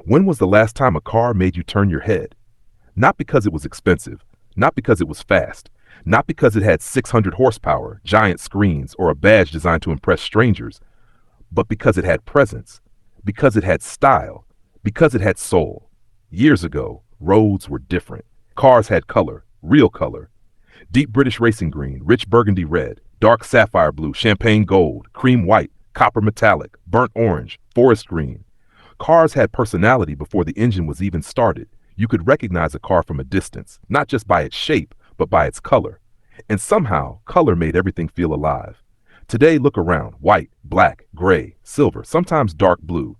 When was the last time a car made you turn your head? Not because it was expensive, not because it was fast, not because it had 600 horsepower, giant screens, or a badge designed to impress strangers, but because it had presence, because it had style, because it had soul. Years ago, roads were different. Cars had color, real color. Deep British racing green, rich burgundy red, dark sapphire blue, champagne gold, cream white, copper metallic, burnt orange, forest green. Cars had personality before the engine was even started. You could recognize a car from a distance, not just by its shape, but by its color. And somehow, color made everything feel alive. Today, look around: white, black, gray, silver, sometimes dark blue.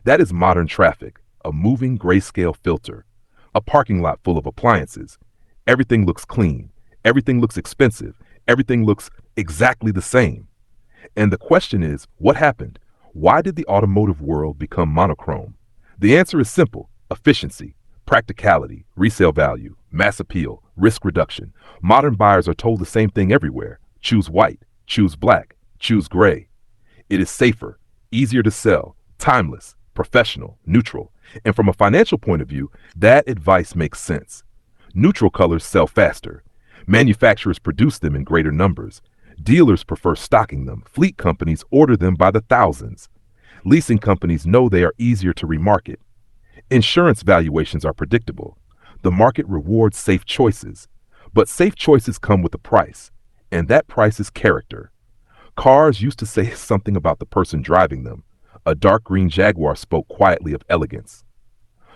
That is modern traffic, a moving grayscale filter, a parking lot full of appliances. Everything looks clean, everything looks expensive, everything looks exactly the same. And the question is, what happened? Why did the automotive world become monochrome? The answer is simple: efficiency, practicality, resale value, mass appeal, risk reduction. Modern buyers are told the same thing everywhere: choose white, choose black, choose gray. It is safer, easier to sell, timeless, professional, neutral. And from a financial point of view, that advice makes sense. Neutral colors sell faster. Manufacturers produce them in greater numbers. Dealers prefer stocking them. Fleet companies order them by the thousands. Leasing companies know they are easier to remarket. Insurance valuations are predictable. The market rewards safe choices. But safe choices come with a price, and that price is character. Cars used to say something about the person driving them. A dark green Jaguar spoke quietly of elegance.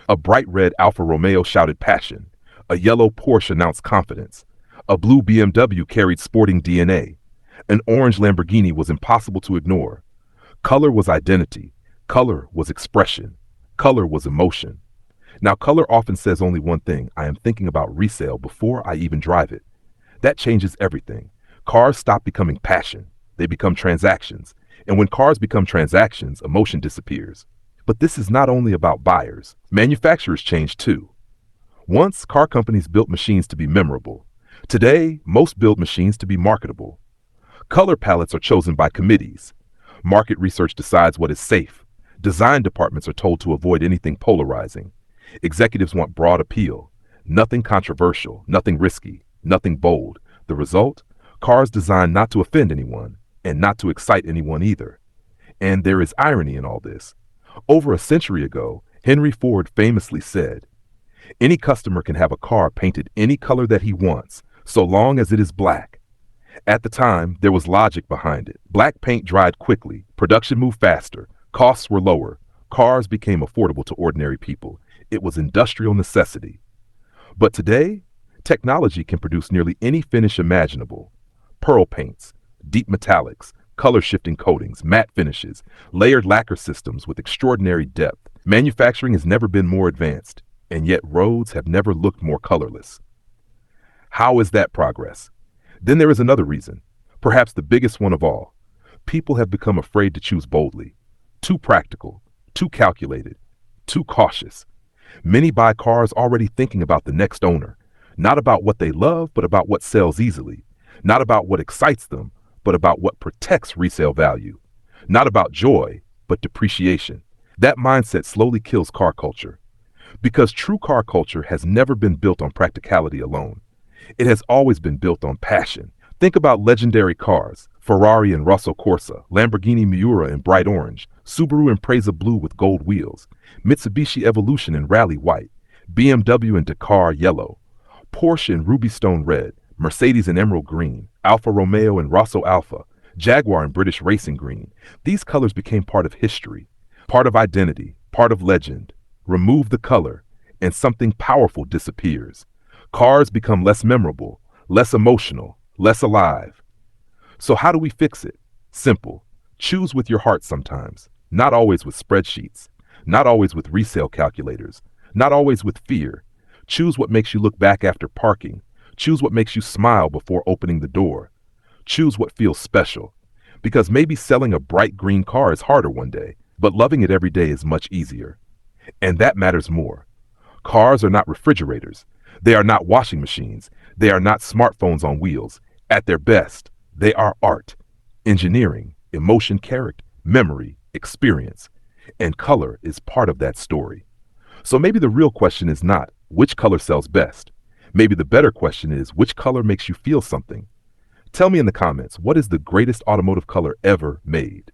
A bright red Alfa Romeo shouted passion. A yellow Porsche announced confidence. A blue BMW carried sporting DNA. An orange Lamborghini was impossible to ignore. Color was identity. Color was expression. Color was emotion. Now, color often says only one thing: I am thinking about resale before I even drive it. That changes everything. Cars stop becoming passion. They become transactions. And when cars become transactions, emotion disappears. But this is not only about buyers. Manufacturers change too. Once, car companies built machines to be memorable. Today, most build machines to be marketable. Color palettes are chosen by committees. Market research decides what is safe. Design departments are told to avoid anything polarizing. Executives want broad appeal. Nothing controversial, nothing risky, nothing bold. The result? Cars designed not to offend anyone, and not to excite anyone either. And there is irony in all this. Over a century ago, Henry Ford famously said, "Any customer can have a car painted any color that he wants, so long as it is black." At the time, there was logic behind it. Black paint dried quickly, production moved faster, costs were lower, cars became affordable to ordinary people. It was industrial necessity. But today, technology can produce nearly any finish imaginable. Pearl paints, deep metallics, color-shifting coatings, matte finishes, layered lacquer systems with extraordinary depth. Manufacturing has never been more advanced, and yet roads have never looked more colorless. How is that progress? Then there is another reason, perhaps the biggest one of all. People have become afraid to choose boldly. Too practical, too calculated, too cautious. Many buy cars already thinking about the next owner, not about what they love, but about what sells easily, not about what excites them, but about what protects resale value, not about joy, but depreciation. That mindset slowly kills car culture, because true car culture has never been built on practicality alone. It has always been built on passion. Think about legendary cars: Ferrari and Rosso Corsa, Lamborghini Miura in bright orange, Subaru Impreza blue with gold wheels, Mitsubishi Evolution in rally white, BMW in Dakar yellow, Porsche in ruby stone red, Mercedes in emerald green, Alfa Romeo in Rosso Alpha, Jaguar in British racing green. These colors became part of history, part of identity, part of legend. Remove the color, and something powerful disappears. Cars become less memorable, less emotional, less alive. So how do we fix it? Simple. Choose with your heart sometimes, not always with spreadsheets, not always with resale calculators, not always with fear. Choose what makes you look back after parking. Choose what makes you smile before opening the door. Choose what feels special. Because maybe selling a bright green car is harder one day, but loving it every day is much easier. And that matters more. Cars are not refrigerators. They are not washing machines. They are not smartphones on wheels. At their best, they are art, engineering, emotion, character, memory, experience. And color is part of that story. So maybe the real question is not which color sells best. Maybe the better question is which color makes you feel something. Tell me in the comments, what is the greatest automotive color ever made?